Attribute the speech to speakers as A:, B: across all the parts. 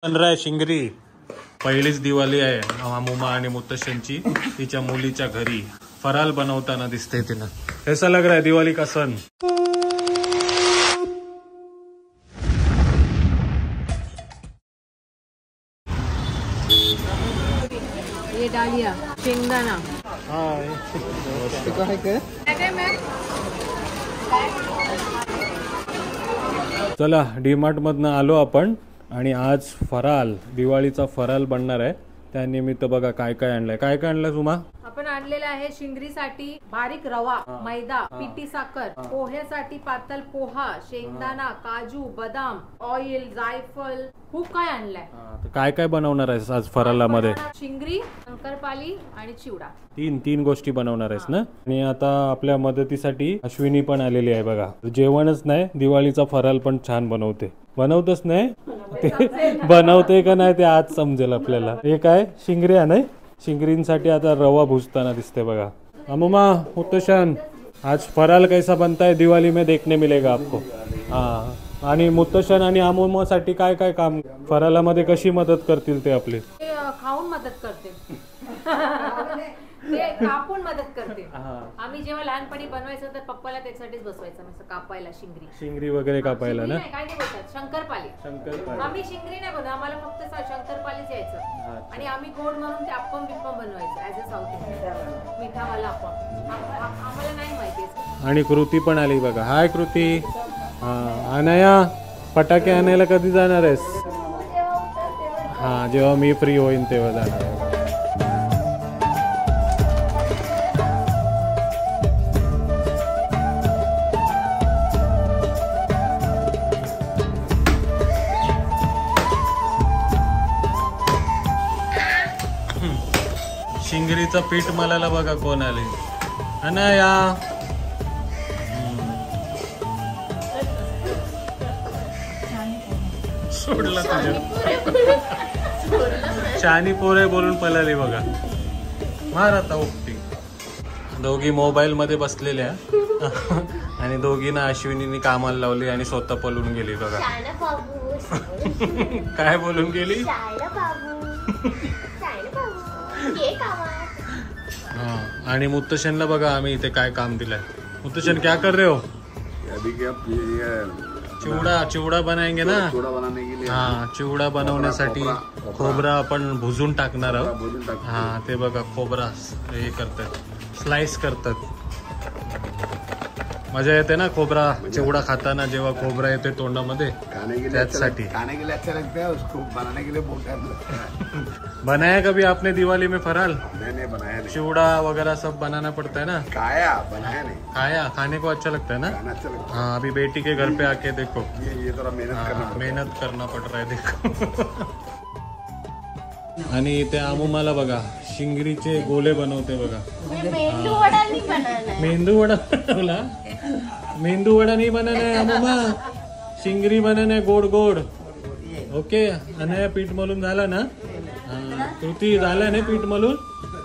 A: आहे शिंगरी. पहिलीच दिवाळी आहे अमुमा आणि मुत्तशनची. तिच्या मुलीच्या घरी फराल बनवताना दिसते तिनं. कैसा लग रहा है दिवाळी का सण?
B: ये डालिया शेंगदाणा.
A: चला डीमार्ट मधनं आलो आपण आणि आज फराल, दिवाळीचा फराल बनणार आहे. त्यानिमित्त बघा काय काय आणलंय. काय काय आणलं तुम्हा?
B: आपण आणलेला आहे शिंगरीसाठी बारीक रवा, मैदा, पिठी साखर, पोह्यासाठी पातळ पोहा, शेंगदाणा, काजू, बदाम, ऑइल, जायफळ, खूप काय आणलंय.
A: काय काय बनवणार आहेस आज फरालामध्ये?
B: शिंगरी, शंकरपाली आणि चिवडा.
A: तीन गोष्टी बनवणार आहेस ना. आणि आता आपल्या मदतीसाठी अश्विनी पण आलेली आहे बघा. जेवणच नाही, दिवाळीचा फराल पण छान बनवते. बनवतच नाही ते, बनवते का नाही ते आज समजेल आपल्याला. हे काय शिंगऱ्या नाही, शिंगरींसाठी आता रवा भुजताना दिसते बघा. अमुमा, मुत्तशन, आज फराल कैसा बनता है दिवाळी में देखने मिलेगा आपको. हाँ, आणि मुत्तशन आणि अमुमासाठी काय काय काम फरालामध्ये कशी मदत करतील ते आपले?
B: खाऊन मदत करते, ते कापून मदत करते. आम्ही जेव्हा लहानपणी बनवायचं तर पप्पाला त्यासाठीच बसवायचं, मस्त कापायला शिंगरी
A: वगैरे कापायला ना.
B: काय नाही बोलतात, शंकरपाली. आम्ही शिंगरी नाही बनवत, आम्हाला फक्त शंकरपालीच यायचं. आणि आम्ही गोड म्हणून ते अप्पम बिप्पम बनवायचं ऍज अ साऊथ इंडियन मिठावाला अप्पम. आम्हाला नाही माहिती. आणि
A: कृती पण आली बघा. हाय कृती. अनया, फटाके आणायला कधी जाणार आहेस? हा, जेव्हा मी फ्री होईन तेव्हा जाणार आहे. शिंगरीचं पीठ मलाला बघा कोण आले. अनया, सोडला तुझ्या शानी पोरे बोलून पळाली बघा. मार आता उठती. दोघी मोबाईल मध्ये बसलेल्या आणि दोघींना अश्विनीने कामाला लावली आणि स्वतः पळून गेली बघा. काय बोलून गेली? आणि मुत्तशनला बघा आम्ही इथे काय काम दिलंय. मुत्तशन क्या कर रहे हो? चिवडा बनाएंगे ना. हाँ, चिवडा बनवण्यासाठी खोबरा आपण भुजून टाकणार आहोत. हा, ते बघा खोबरा हे करतात, स्लाइस करतात. मजा येते ना खोबरा चिवडा खाताना, जेव्हा खोबरा येते तोंडामध्ये. त्यासाठी बनाया कभी आपने दिवाली में फराल?
C: नहीं बनाया.
A: चिवड़ा वगैरह सब बनाना पड़ता है ना.
C: खाया, बनाया नहीं.
A: खाया, खाने को अच्छा लगता है ना. हाँ, अभी बेटी के घर पे आके देखो.
C: ये थोड़ा
A: मेहनत करना पड़ रहा है देखो. आणि इथे अमुमाला बघा शिंगरीचे गोले बनवते बघा. मेंदू वडा बनवला. मेंदू वडा नहीं बनाना है अमुमा, शिंगरी बनाना है गोड गोड. ओके. अनया पीठ मळून झाला ना. कृती झाला ना पीठ मळून.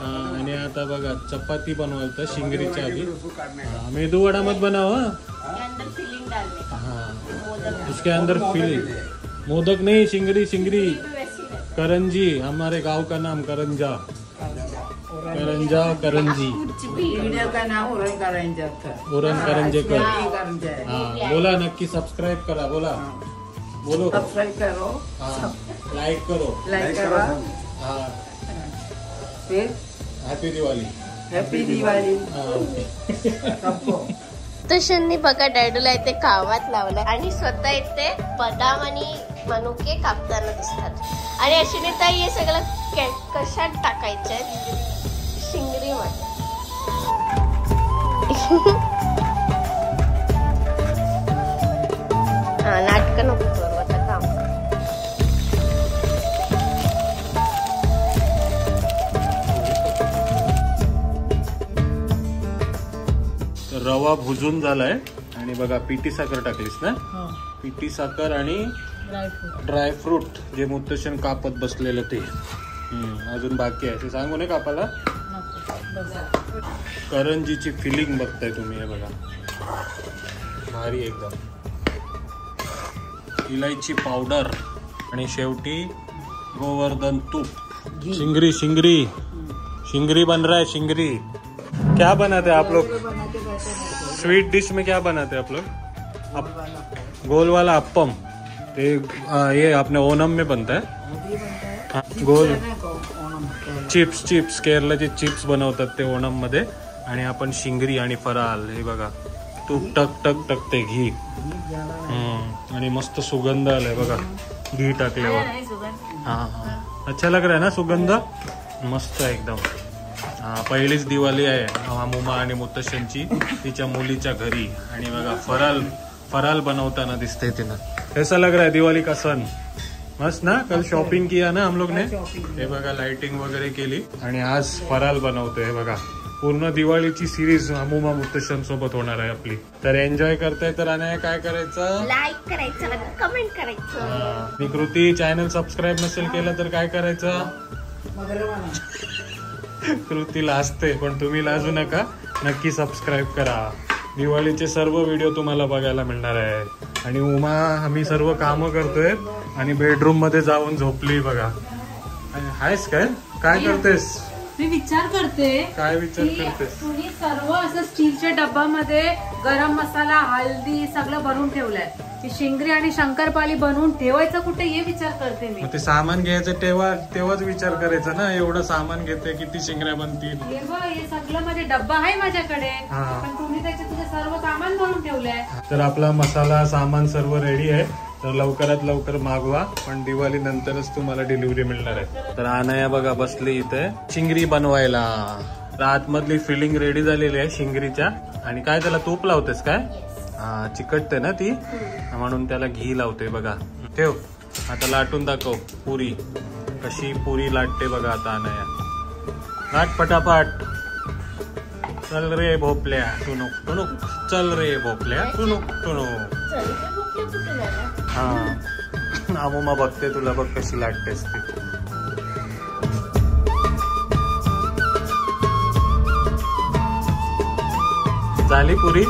A: आणि आता बघा चपाती बनवायचं शिंगरीच्या आधी. मेंदू वडा मत बनाओ. हाँ, उसके अंदर फिलिंग. मोदक नहीं, शिंगरी. करंजी, हमारे गांव का नाम करंजा. करंजी.
D: का नाव
A: उरण करंजेकर. हाँ, बोला नक्की सबस्क्राईब करा. बोला, बोलो
D: सबस्क्राइब करो.
A: हाँ, लाइक करो. हाँ,
D: फिर
A: हैप्पी दिवाली.
D: हैप्पी दिवाली सबको.
E: मुत्तशननी बघा डॅडूला इथे कामात लावलंय आणि स्वतः इथे बदाम आणि मनुके कापताना दिसतात. आणि अश्विनी ताई हे सगळं कशात टाकायचंय? शिंगरी मध्ये. हा, नाटक नको करू, आता काम.
A: रवा भुजून झालाय आणि बघा पिठी साखर टाकलीस ना. पिठी साखर आणि ड्रायफ्रूट जे मुत्तशन कापत बसलेलं ते. अजून बाकी आहे ते सांगू नये कापाला. करंजीची फिलिंग बघताय तुम्ही. हे बघा भारी एकदम. इलायची पावडर, आणि शेवटी गोवर्धन तूप. शिंगरी शिंगरी शिंगरी बन रहा है. शिंगरी क्या बनाते हैं आप लोग? स्वीट डिश में क्या बनाते हैं आप लोग? गोल वाला अप्पम. ते ये अपने ओणम में बनता है. हाँ, गोल चिप्स चिप्स केरळचे चिप्स बनवतात ते ओणम मध्ये. आणि आपण शिंगरी आणि फराल. हे बघा तूप टक टक टकते घी. आणि मस्त सुगंध आलाय बघा घी टाकल्यावर. हा हा अच्छा लग रहा है ना सुगंध. मस्त एकदम. पहिलीच दिवाळी आहे अमुमा आणि मुतशनची तिच्या मुलीच्या घरी. आणि बघा फराल फराल बनवताना दिसते तिनं. कैसा लग रहा है दिवाळी का सण? मस्त ना. कल शॉपिंग किया ना हम लोग ने. हे बघा लाइटिंग वगैरे केली आणि आज फराल बनवतोय. हे बघा पूर्ण दिवाळीची सिरीज अमुमा मुतशन सोबत होणार आहे आपली. तर एन्जॉय करताय तर आणि काय करायचं?
E: लाईक करायचं आणि कमेंट करायचं.
A: मी कृती चॅनल सबस्क्राईब नसेल केलं तर काय करायचं? कृती लाजते पण तुम्ही लाजू नका. नक्की सबस्क्राईब करा. दिवाळीचे सर्व व्हिडिओ तुम्हाला बघायला मिळणार आहे. आणि उमा आम्ही सर्व कामं करतोय आणि बेडरूम मध्ये जाऊन झोपली बघा. हायस काय काय करतेस?
B: मी विचार करते.
A: काय विचार करतेस?
B: तुम्ही सर्व असं स्टीलच्या डब्यामध्ये गरम मसाला हळदी सगळं भरून ठेवलंय. ती शिंगरी आणि शंकरपाळी बनवून ठेवायचं कुठे हे विचार करते मी.
A: मग ते सामान घ्यायचं तेव्हाच विचार करायचा ना. एवढं सामान घेते किती शिंगऱ्या बनतील.
B: हे सगळं माझे डब्बा आहे माझ्याकडे. पण तुम्ही त्याचे तुझे सर्व सामान भरून ठेवलंय.
A: तर आपला मसाला सामान सर्व रेडी आहे. तर लवकरात लवकर मागवा. पण दिवाळी नंतरच तुम्हाला डिलिव्हरी मिळणार आहे. तर अनाया बघा बसली इथे शिंगरी बनवायला. तर आतमधली फिलिंग रेडी झालेली आहे शिंगरीच्या. आणि काय त्याला तूप लावतेस काय? हा चिकटते ना ती म्हणून त्याला घी लावते बघा. ठेव आता लाटून दाखव पुरी. कशी पुरी लाटते बघा आता अनाया. लाट पटापट. चल रे भोपल्या टुनुक टुनुक. चल रे भोपल्या टुनुक टुनुक. हा अमुमा बघते तुला बघ कशी लाटतेस ती. झाली पुरी.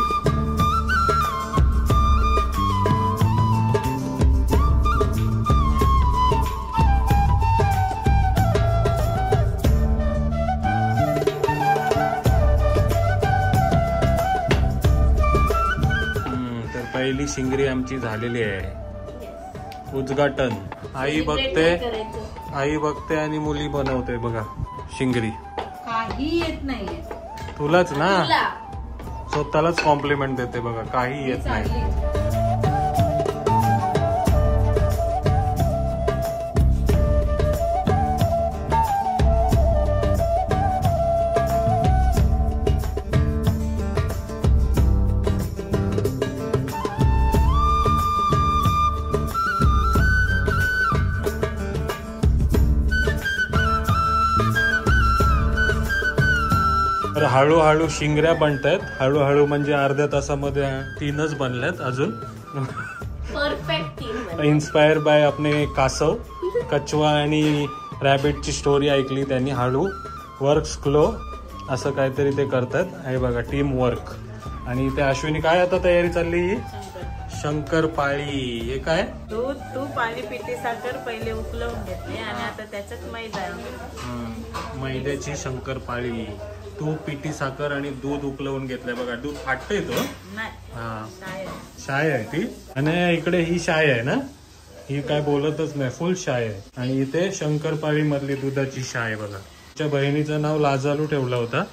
A: पहिली शिंगरी आमची झालेली आहे. उद्घाटन. आई बघते आणि मुली बनवते बघा शिंगरी.
B: काही येत नाहीये
A: तुलाच ना. स्वतःलाच कॉम्प्लिमेंट देते बघा. काही येत नाही. तर हळूहळू शिंगऱ्या बनतायत. हळूहळू म्हणजे अर्ध्या तासामध्ये 3च बनल्यात अजून.
E: परफेक्ट 3.
A: इन्स्पायर बाय आपले कासव. कछवा आणि रॅबिटची स्टोरी ऐकली त्यांनी. हळू वर्क स्लो असं काहीतरी ते करतात. हे बघा टीम वर्क. आणि त्या अश्विनी काय आता तयारी चालली? शंकरपाळी. हे काय?
F: दूध तूप आणि पिठी साखर पहिले उकळवून घेतले आणि आता त्याच्यात मैदा.
A: मैद्याची शंकरपाळी. तूप पिठी साखर आणि दूध उकळवून घेतलंय बघा. दूध फाटतंय तो. हा शाय आहे ती. आणि इकडे ही शाय आहे ना. ही काय बोलतच नाही. फुल शाय आहे. आणि इथे शंकरपाळी मधली दुधाची शाय बघा. तिच्या बहिणीचं नाव लाजालू ठेवलं होता.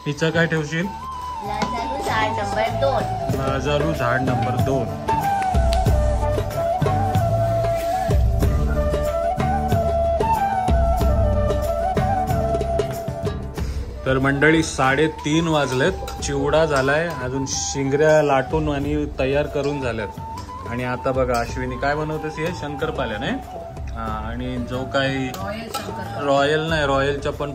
A: हिचं काय ठेवशील?
E: लाजालू झाड नंबर 2.
A: लाजालू झाड नंबर 2. तर मंडळी 3:30 वाजलेत. चिवडा झालाय. अजून शिंगऱ्या लाटून आणि तयार करून झाल्यात. आणि आता बघा अश्विनी काय बनवतेस? हे शंकरपाळ्या नाही. हा आणि जो काही रॉयल नाही. रॉयलचा पण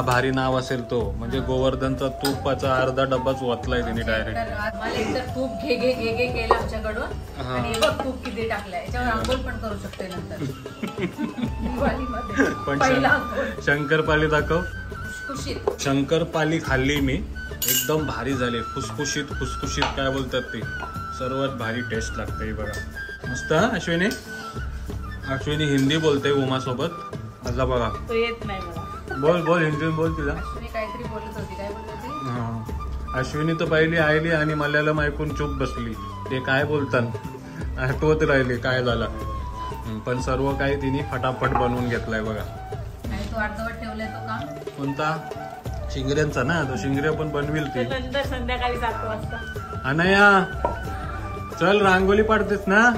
A: भारी नाव असेल तो. म्हणजे गोवर्धनचा तुपाचा अर्धा डब्बाच ओतलाय तिने डायरेक्ट.
B: मला एकतर तूप घे घे घे घे केलं आमच्याकडून. आणि बघ तूप किती टाकलंय. याच्यावर आंघोळ पण करू शकते नंतर दिवाळीमध्ये.
A: पण शंकरपाळी दाखव. शंकरपाळी खाल्ली मी. एकदम भारी झाले. फुसफुशीत फुसफुशीत काय बोलतात ते. सर्वात भारी टेस्ट लागते बघा. मस्त अश्विनी. अश्विनी हिंदी बोलते उमा सोबत. आता बघा
F: तो येत नाही मला.
A: बोल हिंदी बोल तिला.
B: अश्विनी काहीतरी बोलत होती. काय बोलत होती?
A: हा. अश्विनी तर पहिली आयली आणि मल्याळम ऐकून चूप बसली. ते काय बोलतात आठवत राहिली काय झालं. पण सर्व काही तिने फटाफट बनवून घेतलाय बघा.
B: आणि तो अर्धवट ठेवलाय तो काम.
A: कोणता? शिंगऱ्यांचा ना. तो शिंगऱ्या पण बनविल ती.
F: नंतर संध्याकाळी 7 वाजता.
A: अनया चल रांगोली पाडतेस ना.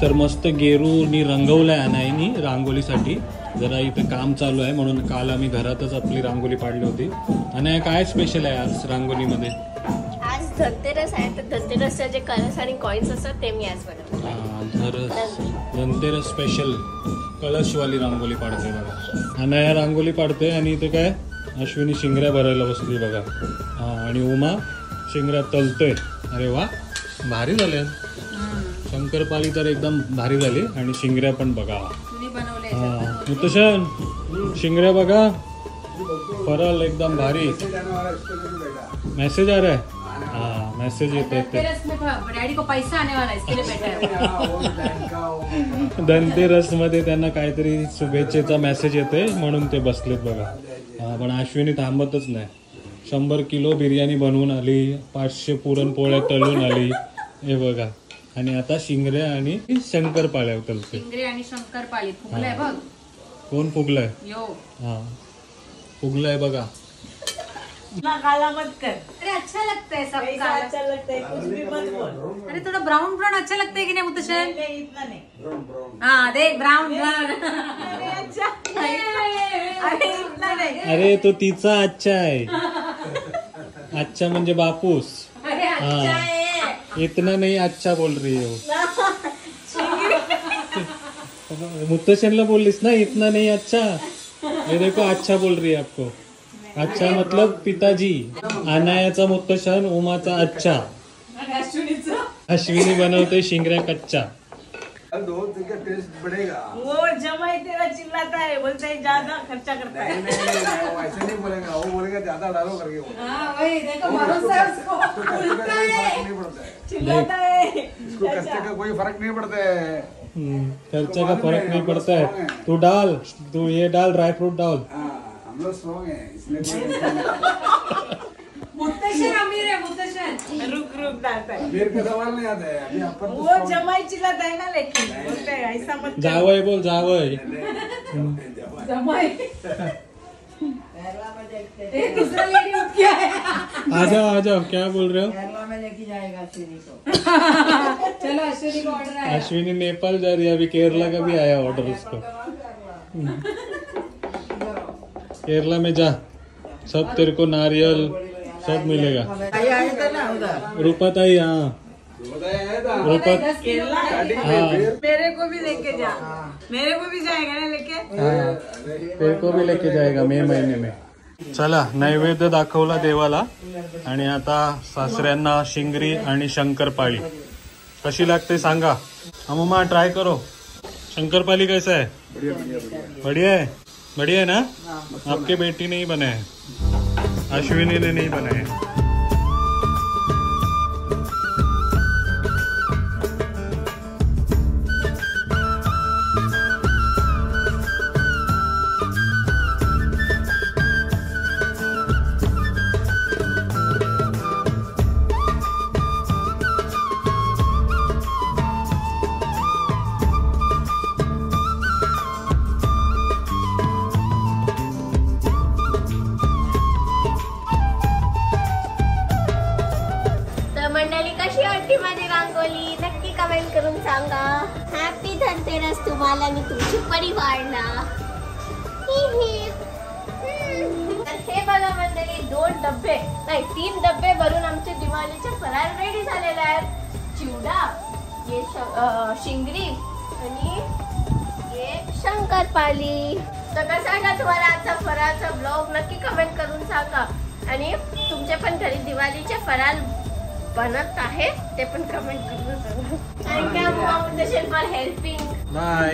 A: तर मस्त गेरूनी रंगवलाय अनाईनी रांगोलीसाठी. जरा इथे काम चालू आहे म्हणून काल आम्ही घरातच आपली रांगोली पाडली होती. आणि काय स्पेशल आहे आज रांगोलीमध्ये?
E: आज धनतेरस आहे तर धनतेरसचे जे कलर्स आणि कॉइन्स असतात ते मी आज बनवते.
A: धनतेरस स्पेशल कलशवाली रांगोली पाडते बघा. अनाया रांगोली पाडते आणि इथे काय अश्विनी शिंगऱ्या भरायला बसली बघा. हा आणि उमा शिंगऱ्या तलतोय. अरे वा भारी झाले. शंकरपाळी तर एकदम भारी झाली आणि शिंगऱ्या पण बघा. हा मुतशन शिंगऱ्या बघा. फराल एकदम भारी. मैसेज आ रहा है. हाँ मैसेज येते.
B: डॅडी को पैसा आने वाला है, इसके लिए बैठा है.
A: धनतेरस मध्ये त्यांना काहीतरी शुभेच्छेचा मेसेज येते म्हणून ते बसलेत बघा. हा पण अश्विनी थांबतच नाही. 100 किलो बिर्याणी बनवून आली. 500 पुरणपोळ्या तळून आली. हे बघा. आणि आता शिंगऱ्या आणि शंकरपाळ्या उतरते.
B: शिंगरे आणि शंकरपाळी फुगलाय बघ.
A: कोण फुगलाय?
B: यो
A: हा फुगलाय बघा.
F: काला मत कर.
B: अरे अच्छा लगता है सब
F: ऐसा
B: काला.
F: अच्छा लगता है कुछ भी मत बोल.
B: अरे थोड़ा ब्राउन ब्राउन अच्छा लगता है कि नहीं मुतशन?
F: नहीं इतना नहीं.
B: हाँ देख ब्राउन ब्राउन.
F: अरे अच्छा. अरे इतना नहीं.
A: अरे तो तिचा अच्छा आहे. अच्छा म्हणजे बापूस.
B: अरे अच्छा है.
A: इतना नहीं अच्छा बोल रही हो. मुत्तशनला बोललीस ना इतना नहीं अच्छा. ये देखो अच्छा बोल रही है आपको. अच्छा मतलब पिताजी. अनायाचा मुत्तशन उमाचा अच्छा. अश्विनी बनवते शिंगऱ्या कच्चा.
C: टेस्ट बढ़ेगा.
F: वो जमाई तेरा चिल्लाता है, बोलता है ज्यादा खर्चा करता है.
C: नहीं, ऐसे नहीं बोलेगा. वो बोलेगा ज्यादा डालो करके.
B: हाँ वही देखो भरोसा है उसको.
C: उल्टा है. नहीं पड़ता है.
F: चिल्लाता है.
C: इसको खर्चे का कोई फर्क नहीं पड़ता है.
A: खर्चे का फर्क नहीं पड़ता है. तू ये डाल ड्राई फ्रूट डाल.
C: हम लोग स्ट्रॉन्ग है इसलिए.
B: मुत्तशन अमीर है मुत्तशन.
F: रुक डालता है.
C: मेरे का सवाल नहीं आता है. अभी अपन
F: वो जमाई चिल्लाता है ना, लेकिन बोलते हैं ऐसा मत कर.
A: जावय बोल जावय.
B: जमाई. ये दूसरा लेडी उठ गया है.
A: आ जाओ क्या बोल रहे हो?
D: केरला में लेके जाएगा अश्विनी को.
B: चलो अश्विनी को ऑर्डर आया.
A: अश्विनी नेपाल जा रही है. अभी केरला का भी आया ऑर्डर उसको. केरला में जा सब तेरे को नारियल सब मिलेगा.
D: आया था ना उधर.
A: रूपत आई. हाँ रूपत.
F: केरला
A: हाँ
F: मेरे को भी लेके जा. मेरे को भी जाएगा ना लेके.
A: हाँ तेरे को भी लेके जाएगा मे महिने में. चला नैवेद्य दाखवला देवाला आणि आता सासऱ्यांना शिंगरी आणि शंकरपाळी कशी लागते सांगा. अम्मा ट्राय करो. शंकरपाली कैसा है? बढ़िया है. बढ़िया है ना. आपके बेटी ने ही बनाया है. अश्विनी ने नहीं बनाया है.
E: रांगोली नक्की कमेंट करून सांगा. हॅपी धनतेरस तुम्हाला आणि तुमच्या परिवाराला. हे बघा मंडळी 2 डब्बे नाही 3 डब्बे भरून आमचे दिवाळीचे फराळ रेडी झालेले आहेत. चिवडा, ये शिंगरी आणि ये शंकरपाली. तर कसा वाटला तुम्हाला आजचा फराळचा ब्लॉग नक्की कमेंट करून सांगा. आणि तुमच्या पण घरी दिवाळीचे फराळ बनत आहे ते पण कमेंट करून सांगा. Thank you for helping.
A: Bye.